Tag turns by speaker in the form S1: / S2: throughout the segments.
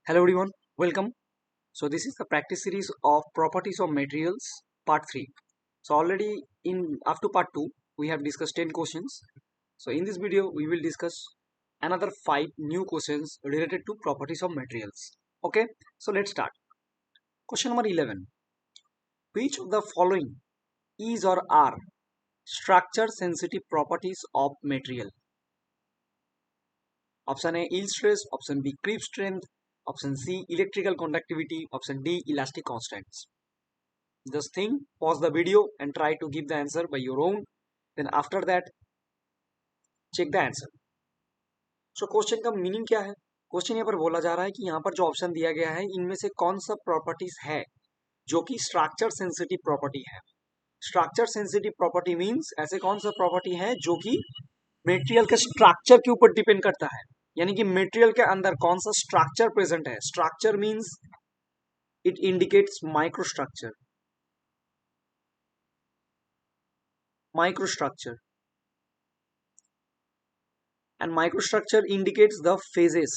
S1: Hello everyone, welcome. So this is the practice series of properties of materials part 3. So already in up to part 2 we have discussed 10 questions. So in this video we will discuss another 5 new questions related to properties of materials. Okay, so let's start. Question number 11. Which of the following is or are structure sensitive properties of material? Option A yield stress, option B creep strength, option C electrical conductivity, option D elastic constants. Just think, pause the video and try to give the answer by your own. Then after that, check the answer. So question का meaning क्या है? Question यहाँ पर बोला जा रहा है कि यहाँ पर जो ऑप्शन दिया गया है इनमें से कौन सा प्रॉपर्टीज है जो कि स्ट्रक्चर सेंसिटिव प्रॉपर्टी है. स्ट्रक्चर सेंसिटिव प्रॉपर्टी मींस ऐसे कौन सा प्रॉपर्टी है जो कि मेटेरियल के स्ट्रक्चर के ऊपर डिपेंड करता है, यानी कि मेटेरियल के अंदर कौन सा स्ट्रक्चर प्रेजेंट है. Structure means it indicates microstructure. Microstructure and microstructure indicates the phases.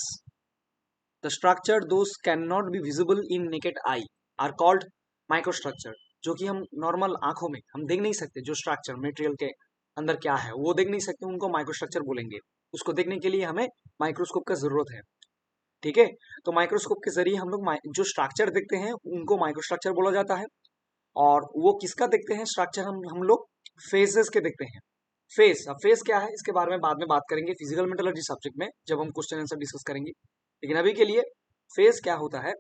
S1: The structure those cannot be visible in naked eye are called microstructure. जो कि हम नॉर्मल आंखों में हम देख नहीं सकते, जो स्ट्रक्चर मटेरियल के अंदर क्या है वो देख नहीं सकते, उनको माइक्रोस्ट्रक्चर बोलेंगे. उसको देखने के लिए हमें माइक्रोस्कोप का जरूरत है. ठीक है, तो माइक्रोस्कोप के जरिए हम लोग जो स्ट्रक्चर देखते हैं उनको माइक्रोस्ट्रक्चर बोला जाता है. और वो किसका देखते हैं स्ट्रक्चर? हम लोग फेजेस के देखते हैं. फेस, अब फेस क्या है इसके बारे में बाद में बात करेंगे फिजिकल मेटलर्जी सब्जेक्ट में जब हम क्वेश्चन आंसर डिस्कस करेंगे. लेकिन अभी के लिए फेस क्या होता है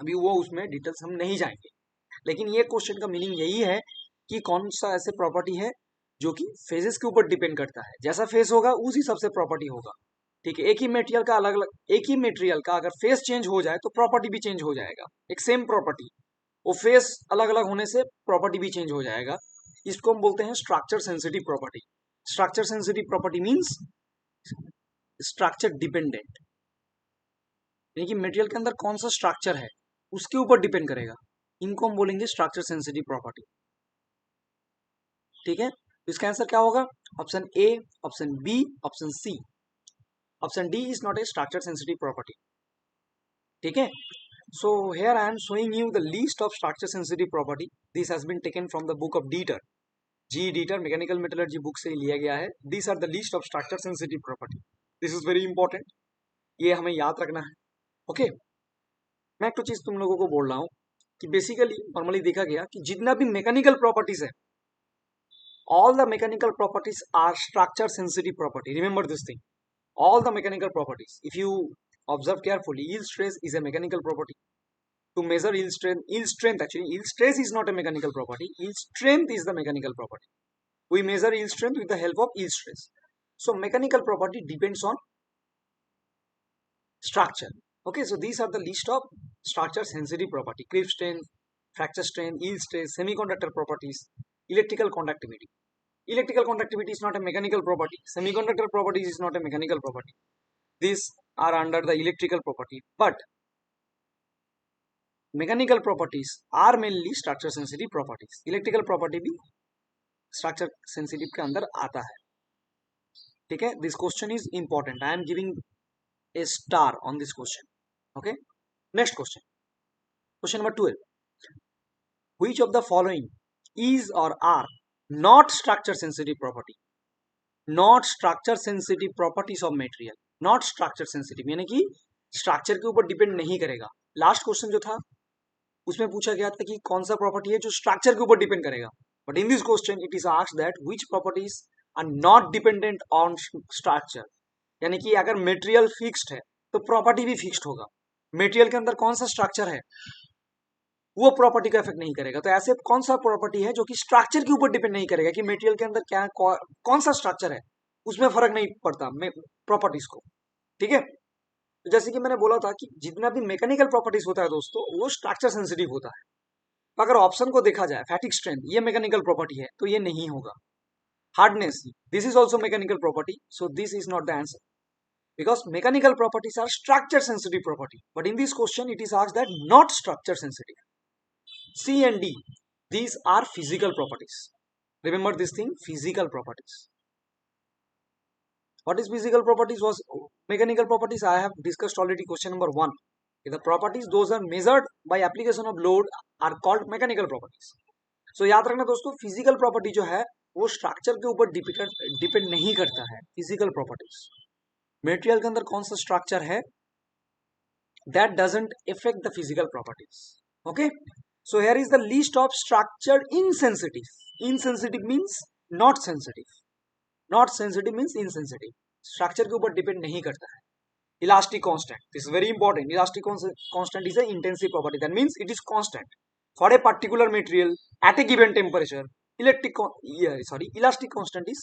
S1: अभी वो उसमें डिटेल्स हम नहीं जाएंगे. लेकिन ये क्वेश्चन का मीनिंग यही है कि कौन सा ऐसे प्रॉपर्टी है जो कि फेजेस के ऊपर डिपेंड करता है. जैसा फेस होगा उस हिसाब से प्रॉपर्टी होगा. ठीक है, एक ही मेटेरियल का अलग अलग, एक ही मेटेरियल का अगर फेस चेंज हो जाए तो प्रॉपर्टी भी चेंज हो जाएगा. एक सेम प्रॉपर्टी, वो फेस अलग अलग होने से प्रॉपर्टी भी चेंज हो जाएगा. इसको हम बोलते हैं structure sensitive property. Structure sensitive property means structure dependent, यानी कि मटेरियल के अंदर कौन सा स्ट्रक्चर है उसके ऊपर डिपेंड करेगा. इनको हम बोलेंगे स्ट्रक्चर सेंसिटिव प्रॉपर्टी. ठीक है, तो इसका आंसर क्या होगा? Option A, option B, option C. Option D is not a structure sensitive property. ठीक है, so here I am showing you the list of structure sensitive property. This has been taken from the book of Dieter. G Dieter mechanical metallurgy book से लिया गया है. This are the list of structure sensitive property. This is very important, ये हमें याद रखना है. Okay, मैं एक तो चीज तुम लोगों को बोल रहा हूँ कि बेसिकली नॉर्मली देखा गया कि जितना भी मैकेनिकल प्रॉपर्टीज है, all the mechanical properties are structure sensitive property. Remember this thing, all the mechanical properties. If you observe carefully, yield stress is a mechanical property. To measure yield strength actually, yield stress is not a mechanical property. Yield strength is the mechanical property. We measure yield strength with the help of yield stress. So mechanical property depends on structure. Okay, so these are the list of structure sensitive property: creep strength, fracture strength, yield stress, semiconductor properties, electrical conductivity. Electrical conductivity is not a mechanical property. Semiconductor properties is not a mechanical property. These are under the electrical property, but mechanical properties are mainly structure sensitive properties. Electrical property भी structure sensitive के अंदर आता है. ठीक है, this question is important. I am giving a star on this question. Okay, next question. Question number 12. Which of the following is or are not structure sensitive property? Not structure sensitive properties of material. Not structure sensitive यानी कि structure के ऊपर depend नहीं करेगा. Last question जो था उसमें पूछा गया था कि कौन सा प्रॉपर्टी है जो स्ट्रक्चर के ऊपर डिपेंड करेगा. But in this question it is asked that which properties are not dependent on structure. यानी कि अगर मटेरियल फिक्स्ड है तो प्रॉपर्टी भी फिक्स्ड होगा. मटेरियल के अंदर कौन सा स्ट्रक्चर है वो प्रॉपर्टी को इफेक्ट नहीं करेगा. तो ऐसे कौन सा प्रॉपर्टी है जो कि स्ट्रक्चर के ऊपर डिपेंड नहीं करेगा कि मटेरियल के अंदर क्या कौन सा स्ट्रक्चर है, उसमें फर्क नहीं पड़ता प्रॉपर्टीज को. ठीक है, तो जैसे कि मैंने बोला था कि जितना भी मैकेनिकल प्रॉपर्टीज होता है दोस्तों वो स्ट्रक्चर सेंसिटिव होता है. तो अगर ऑप्शन को देखा जाए, फैटिक स्ट्रेंथ ये मैकेनिकल प्रॉपर्टी है तो ये नहीं होगा. Hardness, this is also mechanical property, so this is not the answer because mechanical properties are structure sensitive property, but in this question it is asked that not structure sensitive. C and D, these are physical properties. Remember this thing, physical properties. What is physical properties was mechanical properties? I have discussed already question number 1. The properties those are measured by application of load are called mechanical properties. So याद रखना दोस्तों, physical property जो है वो structure के ऊपर depend नहीं करता है. फिजिकल प्रॉपर्टीज मटेरियल के अंदर कौन सा स्ट्रक्चर है that doesn't affect the physical properties. Okay, so here is the list of structured insensitive. Insensitive means not sensitive. Not sensitive means insensitive. Structure के ऊपर डिपेंड नहीं करता है. Elastic constant, this is very important. Elastic constant is an intensive property. That means it is constant for a particular material at a given temperature. Elastic constant is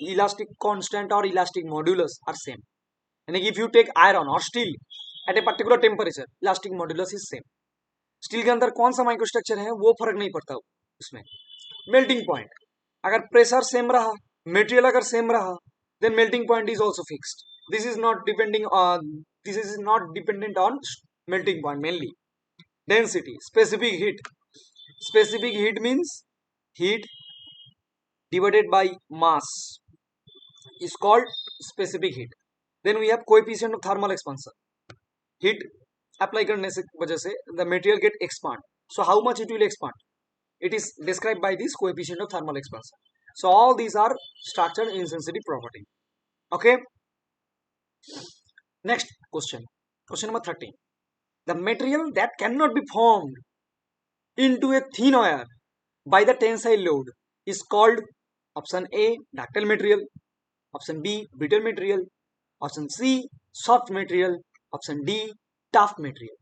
S1: elastic constant or elastic modulus are same. यानी कि if you take iron or steel at a particular temperature, elastic modulus is same. Steel के अंदर कौन सा microstructure है वो फर्क नहीं पड़ता उसमें. मेल्टिंग पॉइंट, अगर प्रेशर सेम रहा, मटेरियल अगर सेम रहा, then melting point is also fixed. This is not dependent on melting point mainly. Density, specific heat. Specific heat means heat divided by mass is called specific heat. Then we have coefficient of thermal expansion. Heat apply करने से वजह से the material get expand. So how much it will expand? It is described by this coefficient of thermal expansion. So all these are structured insensitive property. Okay. Next question. Question number 13. The material that cannot be formed into a thin wire by the tensile load is called option A ductile material, option B brittle material, option C soft material, option D tough material.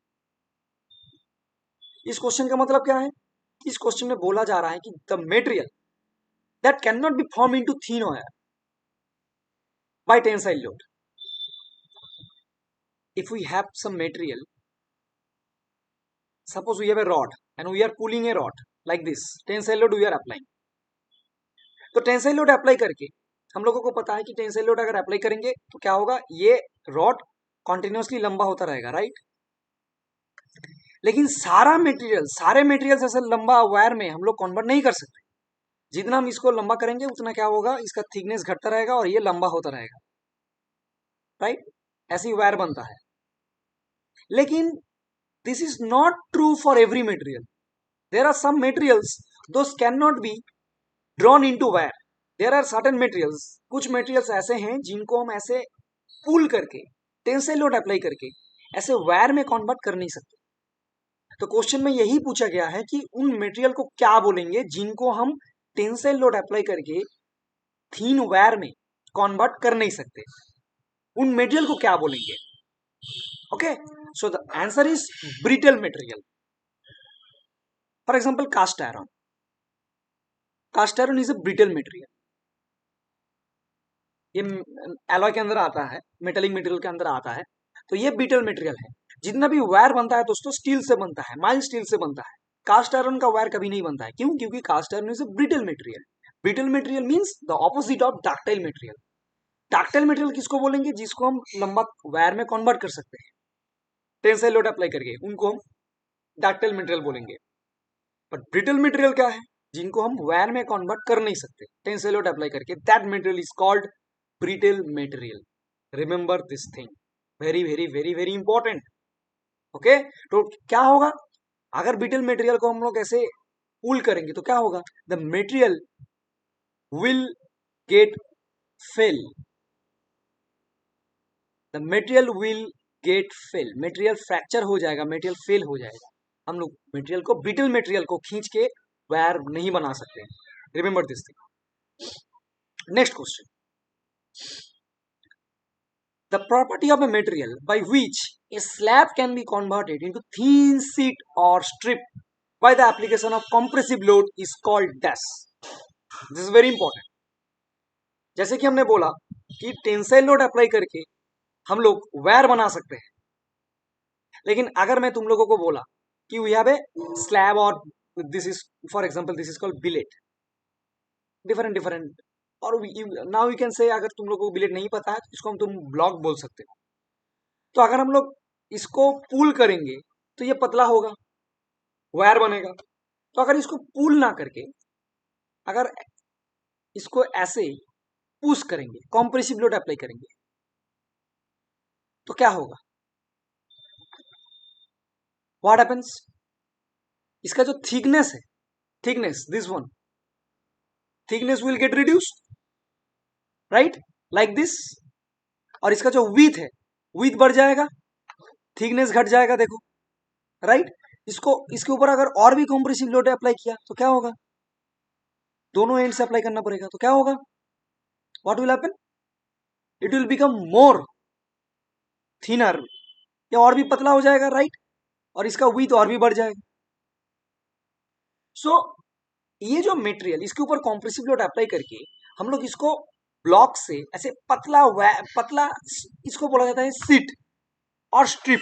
S1: इस question का मतलब क्या है? इस question में बोला जा रहा है कि the material that can not B form into thin wire by tensile load. If we have some material, suppose we have a rod and we are pulling a rod like this, tensile load we are applying. तो tensile load apply करके हम लोगों को पता है कि tensile load अगर apply करेंगे तो क्या होगा, ये रॉड कॉन्टिन्यूसली लंबा होता रहेगा, राइट. लेकिन सारे मटेरियल ऐसे लंबा वायर में हम लोग कन्वर्ट नहीं कर सकते. जितना हम इसको लंबा करेंगे उतना क्या होगा, इसका थिकनेस घटता रहेगा और ये लंबा होता रहेगा, राइट. ऐसी वायर बनता है. लेकिन this is not true for every material. There are some materials those can not be drawn into wire. There are certain materials, कुछ मटेरियल्स ऐसे हैं जिनको हम ऐसे पुल करके टेंसाइल लोड अप्लाई करके ऐसे वायर में कन्वर्ट कर नहीं सकते. तो क्वेश्चन में यही पूछा गया है कि उन मटेरियल को क्या बोलेंगे जिनको हम टेंसाइल लोड अप्लाई करके थीन वायर में कन्वर्ट कर नहीं सकते. उन मटेरियल को क्या बोलेंगे? Okay, so the answer is brittle material. For example cast iron. Cast iron is a brittle material. ये एलॉय के अंदर आता है, मेटेलिक मटेरियल के अंदर आता है, तो ये ब्रिटल मटेरियल है. जितना भी वायर बनता है दोस्तों स्टील से बनता है, माइल्ड स्टील से बनता है. कास्ट आयरन का वायर कभी नहीं बनता है. क्यों? क्योंकि cast iron is a brittle material. Brittle material means the opposite of ductile material. Ductile material किसको बोलेंगे? जिसको हम लंबा वायर में कन्वर्ट कर सकते हैं टेंसाइल लोड अप्लाई करके, उनको हम डक्टाइल मटेरियल बोलेंगे. बट ब्रिटल मटेरियल क्या है? जिनको हम वायर में कन्वर्ट कर नहीं सकते टेंसाइल लोड अप्लाई करके, that material is called brittle material. Remember this thing, very very very very important. Okay, तो क्या होगा अगर ब्रिटल मटेरियल को हम लोग ऐसे पुल करेंगे तो क्या होगा? The material will get fail. The material will get fail. Material fracture हो जाएगा, मटेरियल फेल हो जाएगा. हम लोग मटेरियल को, ब्रिटल मटेरियल को खींच के वायर नहीं बना सकते. Remember this thing. Next question. The property of a material by which a slab can be converted into thin sheet or strip by the application of compressive load is called dash. This is very important. जैसे कि हमने बोला कि tensile load apply करके हम लोग wire बना सकते हैं. लेकिन अगर मैं तुम लोगों को बोला कि वी हैव ए स्लैब और this is for example this is called billet, different और नाउ यू कैन से, अगर तुम लोगों को बिलेट नहीं पता है तो इसको हम तुम ब्लॉक बोल सकते हो. तो अगर हम लोग इसको पुल करेंगे तो ये पतला होगा, वायर बनेगा. तो अगर इसको पुल ना करके अगर इसको ऐसे पुश करेंगे, कॉम्प्रेसिव लोड अप्लाई करेंगे, तो क्या होगा? व्हाट हैपेंस, इसका जो थिकनेस है, thickness, this one, thickness will get reduced, right, like this. और इसका जो विथ है, विथ बढ़ जाएगा, थिकनेस घट जाएगा, देखो, राइट। इसको, इसके ऊपर अगर और भी कॉम्प्रेसिव लोड अप्लाई किया तो क्या होगा, दोनों एंड से अप्लाई करना पड़ेगा, तो क्या होगा, what will happen, it will become more thinner, या और भी पतला हो जाएगा, राइट, और इसका विथ और भी बढ़ जाएगा। सो ये जो मटेरियल, इसके ऊपर कॉम्प्रेसिव लोड अप्लाई करके हम लोग इसको ब्लॉक से ऐसे पतला पतला, इसको बोला जाता है सीट और स्ट्रिप,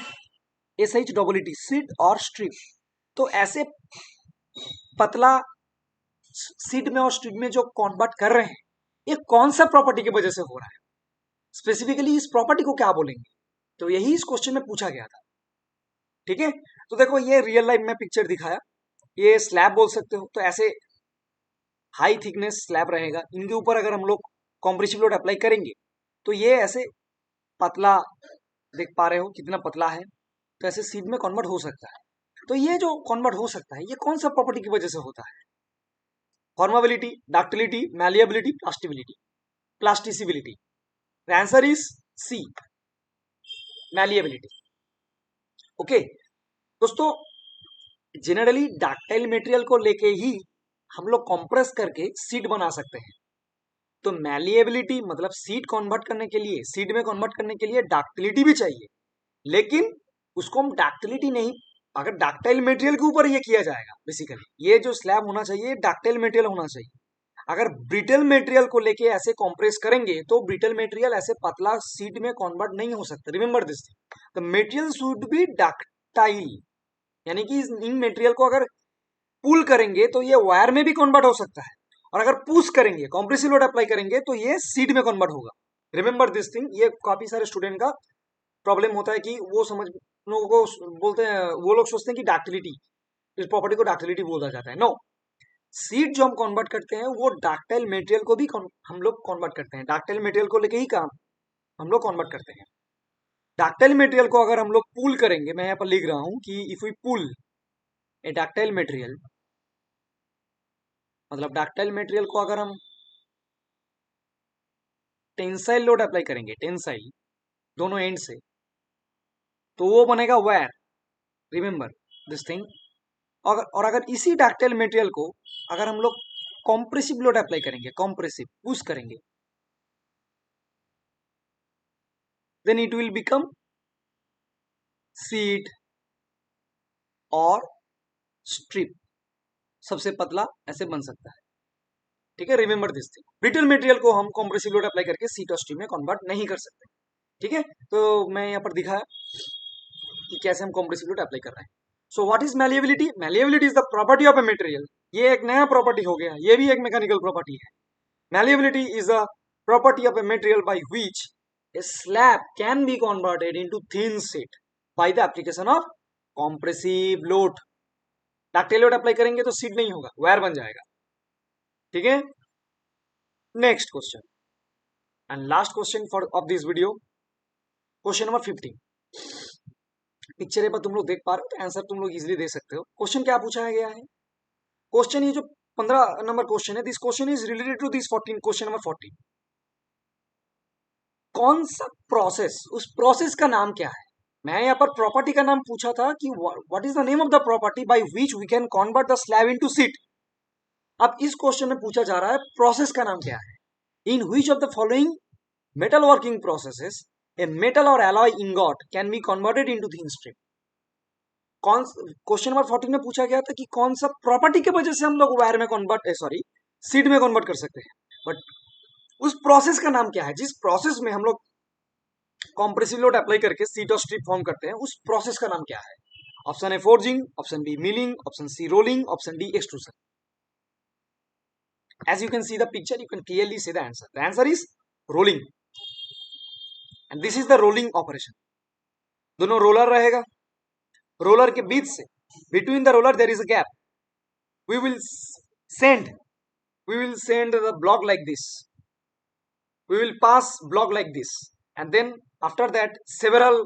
S1: SHEET, सीट और स्ट्रिप। तो ऐसे पतला सीट में और स्ट्रिप में जो कन्वर्ट कर रहे हैं, ये कौन सा प्रॉपर्टी की वजह से हो रहा है, स्पेसिफिकली इस प्रॉपर्टी को क्या बोलेंगे, तो यही इस क्वेश्चन में पूछा गया था, ठीक है। तो देखो, ये रियल लाइफ में पिक्चर दिखाया, ये स्लैब बोल सकते हो, तो ऐसे हाई थिकनेस स्लैब रहेगा, इनके ऊपर अगर हम लोग कॉम्प्रेसिव लोड अप्लाई करेंगे तो ये ऐसे पतला, देख पा रहे हो कितना पतला है, तो ऐसे सीट में कन्वर्ट हो सकता है। तो ये जो कन्वर्ट हो सकता है, ये कौन सा प्रॉपर्टी की वजह से होता है, formability, ductility, malleability, plasticity. Answer is C, malleability. Okay दोस्तों, जनरली डक्टाइल मटेरियल को लेके ही हम लोग कंप्रेस करके सीट बना सकते हैं। तो मैलिएबिलिटी मतलब सीट कन्वर्ट करने के लिए, सीट में कन्वर्ट करने के लिए डक्टिलिटी भी चाहिए, लेकिन उसको हम डक्टिलिटी नहीं, अगर डक्टाइल मटेरियल के ऊपर ये किया जाएगा, बेसिकली ये जो स्लैब होना चाहिए डक्टाइल मटेरियल होना चाहिए। अगर ब्रिटल मटेरियल को लेके ऐसे कंप्रेस करेंगे तो ब्रिटल मटेरियल ऐसे पतला सीट में कन्वर्ट नहीं हो सकता, remember this thing, the material should be ductile, यानी कि इन मटेरियल को अगर पुल करेंगे तो ये वायर में भी कन्वर्ट हो सकता है, और अगर पुश करेंगे, कॉम्प्रेसिव लोड अप्लाई करेंगे तो ये सीट में कन्वर्ट होगा। रिमेंबर दिस थिंग, ये काफी सारे स्टूडेंट का प्रॉब्लम होता है कि वो समझ, लोगों को बोलते हैं, वो लोग सोचते हैं कि डक्टिलिटी, इस प्रॉपर्टी को डक्टिलिटी बोला जाता है। नो, सीट जो हम कन्वर्ट करते हैं वो डक्टाइल मटेरियल को भी हम लोग कन्वर्ट करते हैं, डक्टाइल मटेरियल को लेके ही काम हम लोग कन्वर्ट करते हैं। डक्टाइल मटेरियल को अगर हम लोग पुल करेंगे, मैं यहाँ पर लिख रहा हूं कि if we pull a ductile material, मतलब डक्टाइल मटेरियल को अगर हम टेंसाइल लोड अप्लाई करेंगे, टेंसाइल दोनों एंड से, तो वो बनेगा वायर, रिमेंबर दिस थिंग। और अगर इसी डक्टाइल मटेरियल को अगर हम लोग कॉम्प्रेसिव लोड अप्लाई करेंगे, कॉम्प्रेसिव पुश करेंगे, then it will become sheet और स्ट्रिप, सबसे पतला ऐसे बन सकता है, ठीक है, remember this thing. Brittle material को हम कॉम्प्रेसिव लोड अप्लाई करके सीट और स्ट्रिप में कन्वर्ट नहीं कर सकते, ठीक है। तो मैं यहाँ पर दिखाया कि कैसे हम कॉम्प्रेसिव लोड अप्लाई कर रहे हैं। So what is malleability, malleability is the property of a material, ये एक नया प्रॉपर्टी हो गया, ये भी एक मैकेनिकल प्रॉपर्टी है। Malleability is a property of a material by which a slab can be converted into thin sheet by the application of compressive load। Ductile load apply करेंगे तो सीट नहीं होगा, वायर बन जाएगा, ठीक है। Next question and last question for of this video, question number 15। Picture पर तुम लोग देख पा रहे हो तो आंसर तुम लोग इजीली दे सकते हो। क्वेश्चन क्या पूछा गया है, क्वेश्चन ये जो 15 नंबर क्वेश्चन है, this question is related to this 14, question number 14। कौन सा प्रोसेस, उस प्रोसेस का नाम क्या है, मैं यहाँ पर प्रॉपर्टी का नाम पूछा था कि what is the name of the property by which we can convert the slab into sheet. अब इस क्वेश्चन में पूछा जा रहा है प्रोसेस का नाम क्या है, in which of the following metal working processes a metal और alloy ingot can be converted into thin strip. कौन, क्वेश्चन नंबर 14 में पूछा गया था कि कौन सा प्रॉपर्टी की वजह से हम लोग वायर में कन्वर्ट, सॉरी सीट में कन्वर्ट कर सकते हैं, बट उस प्रोसेस का नाम क्या है, जिस प्रोसेस में हम लोग कॉम्प्रेसिव लोड अप्लाई करके सीट और स्ट्रिप फॉर्म करते हैं, उस प्रोसेस का नाम क्या है। Option A forging, option B milling, option C rolling, option D extrusion. As you can see the picture, you can clearly see the answer. The answer is rolling, and this is the rolling operation. दोनों roller रहेगा, roller के बीच से, between the roller there is a gap. We will send the block like this. We will pass block like this, and then after that several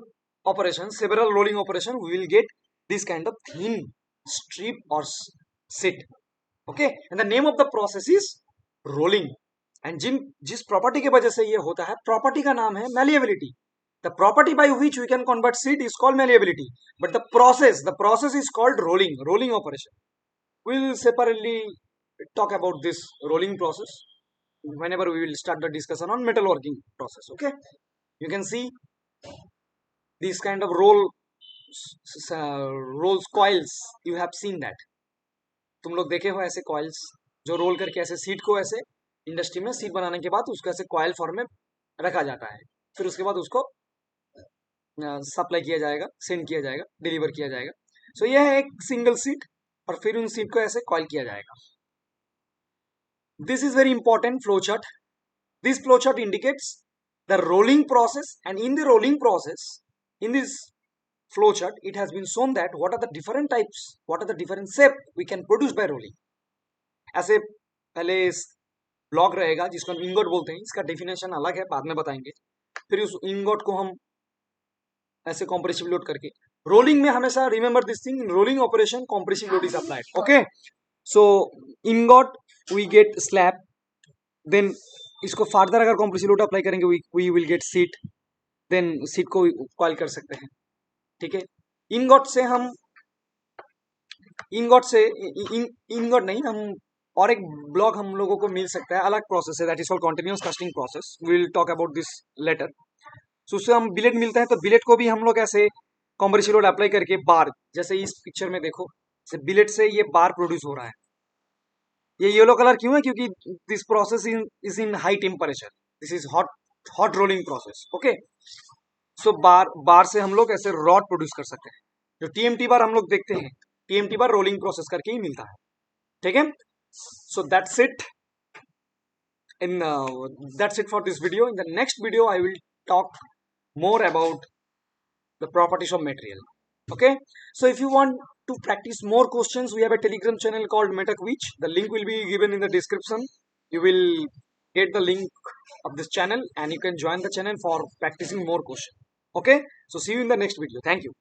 S1: rolling operation we will get this kind of thin strip or sheet. Okay, and the name of the process is rolling. And जिस property के वजह से ये होता है, property का नाम है malleability. The property by which we can convert sheet is called malleability, but the process is called rolling operation. We'll separately talk about this rolling process whenever we will start the discussion on metalworking process. Okay, you can see these kind of rolls coils. You have seen that. तुम लोग देखे हो ऐसे coils जो role करके ऐसे seat को ऐसे इंडस्ट्री में सीट बनाने के बाद उसको ऐसे कॉइल फॉर्म में रखा जाता है, फिर उसके बाद उसको सप्लाई किया जाएगा, सेंड किया जाएगा, डिलीवर किया जाएगा. सो यह है एक सिंगल सीट और फिर उन सीट को ऐसे कॉइल किया जाएगा. This is very important flow chart. This flow chart indicates the rolling process, and in the rolling process, in this flow chart, it has been shown that what are the different types, what are the different shape we can produce by rolling. ऐसे पहले block रहेगा जिसको हम ingot बोलते हैं, इसका definition अलग है, बाद में बताएंगे. फिर उस इंगोट को हम ऐसे कॉम्प्रेसिव लोड करके रोलिंग में हमेशा remember this thing, in rolling operation compressive load is applied. Okay, so ingot we get slab, then इसको फर्दर अगर कॉम्प्रेसिव लोड अप्लाई करेंगे we will get sheet, then sheet को कॉइल कर सकते हैं. ठीक है, इंगोट नहीं, हम और एक ब्लॉक हम लोगों को मिल सकता है, अलग प्रोसेस है, that is called continuous casting process. We will talk about this later. So उससे हम बिलेट मिलता है, तो बिलेट को भी हम लोग ऐसे कॉम्प्रेसिव लोड अप्लाई करके बार, जैसे इस पिक्चर में देखो, बिलेट से ये बार प्रोड्यूस हो रहा है. ये येलो कलर क्यों है? क्योंकि this process is in high temperature. This is hot rolling process. Okay, so bar से हम लोग ऐसे रॉड प्रोड्यूस कर सकते हैं. जो टीएमटी बार हम लोग देखते हैं, टीएमटी बार रोलिंग प्रोसेस करके ही मिलता है. ठीक है, so that's it for this video. In the next video I will talk more about the properties of material. Okay, so if you want to practice more questions, we have a Telegram channel called MetaQuich. The link will be given in the description. You will get the link of this channel and you can join the channel for practicing more questions. Okay, so see you in the next video. Thank you.